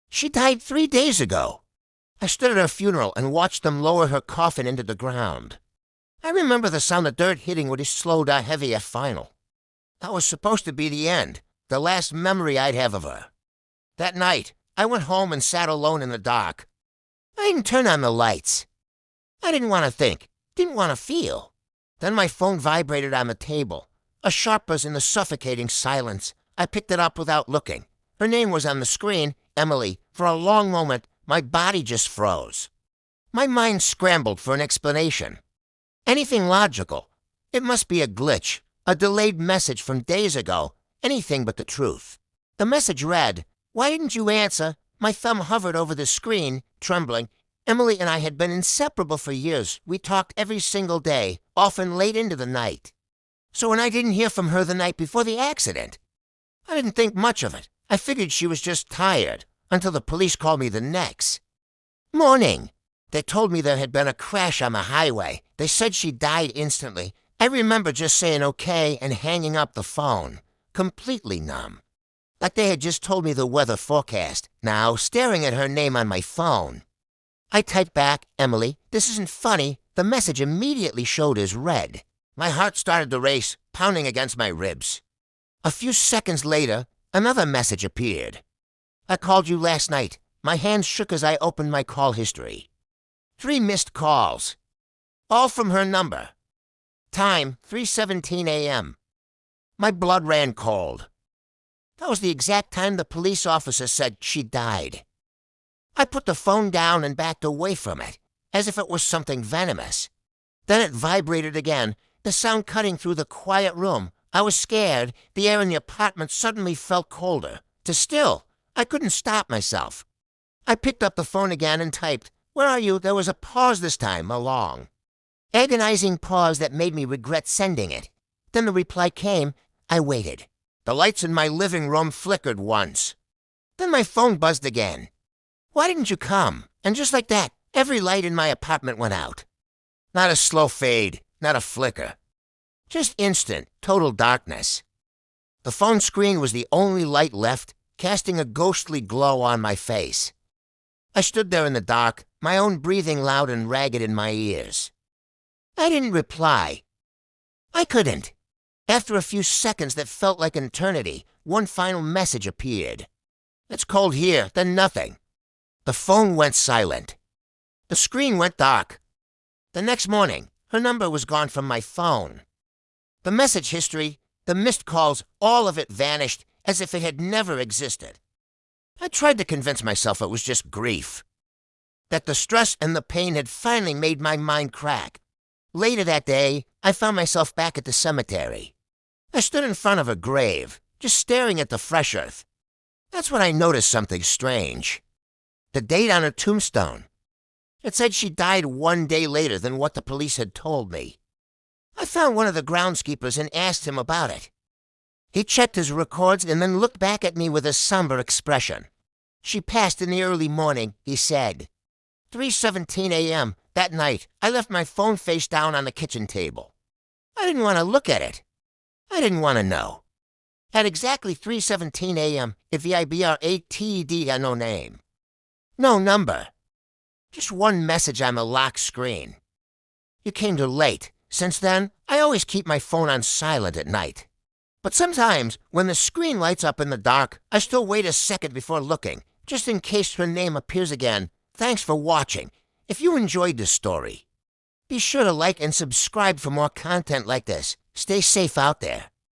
She died 3 days ago. I stood at her funeral and watched them lower her coffin into the ground. I remember the sound of dirt hitting with a slow, heavy final. That was supposed to be the end, the last memory I'd have of her. That night, I went home and sat alone in the dark. I didn't turn on the lights. I didn't want to think, didn't want to feel. Then my phone vibrated on the table. A sharp buzz in the suffocating silence. I picked it up without looking. Her name was on the screen, Emily. For a long moment, my body just froze. My mind scrambled for an explanation. Anything logical. It must be a glitch, a delayed message from days ago, anything but the truth. The message read, "Why didn't you answer?" My thumb hovered over the screen, trembling. Emily and I had been inseparable for years. We talked every single day, often late into the night. So when I didn't hear from her the night before the accident, I didn't think much of it. I figured she was just tired, until the police called me the next morning. They told me there had been a crash on the highway. They said she died instantly. I remember just saying okay and hanging up the phone, completely numb. Like they had just told me the weather forecast. Now, staring at her name on my phone, I typed back, "Emily, this isn't funny." The message immediately showed as read. My heart started to race, pounding against my ribs. A few seconds later, another message appeared. "I called you last night." My hands shook as I opened my call history. 3 missed calls, all from her number. Time, 3:17 a.m. My blood ran cold. That was the exact time the police officer said she died. I put the phone down and backed away from it, as if it was something venomous. Then it vibrated again, the sound cutting through the quiet room. I was scared. The air in the apartment suddenly felt colder. To still, I couldn't stop myself. I picked up the phone again and typed, "Where are you?" There was a pause this time, a long, agonizing pause that made me regret sending it. Then the reply came. I waited. The lights in my living room flickered once. Then my phone buzzed again. "Why didn't you come?" And just like that, every light in my apartment went out. Not a slow fade, not a flicker. Just instant, total darkness. The phone screen was the only light left, casting a ghostly glow on my face. I stood there in the dark, my own breathing loud and ragged in my ears. I didn't reply. I couldn't. After a few seconds that felt like an eternity, one final message appeared. "It's cold here," then nothing. The phone went silent. The screen went dark. The next morning, her number was gone from my phone. The message history, the missed calls, all of it vanished as if it had never existed. I tried to convince myself it was just grief, that the stress and the pain had finally made my mind crack. Later that day, I found myself back at the cemetery. I stood in front of a grave, just staring at the fresh earth. That's when I noticed something strange. The date on her tombstone. It said she died 1 day later than what the police had told me. I found one of the groundskeepers and asked him about it. He checked his records and then looked back at me with a somber expression. "She passed in the early morning," he said. 3:17 a.m. That night, I left my phone face down on the kitchen table. I didn't want to look at it. I didn't want to know. At exactly 3:17 a.m., it vibrated no name. No number. Just one message on the locked screen. "You came too late." Since then, I always keep my phone on silent at night. But sometimes, when the screen lights up in the dark, I still wait a second before looking, just in case her name appears again. Thanks for watching. If you enjoyed this story, be sure to like and subscribe for more content like this. Stay safe out there.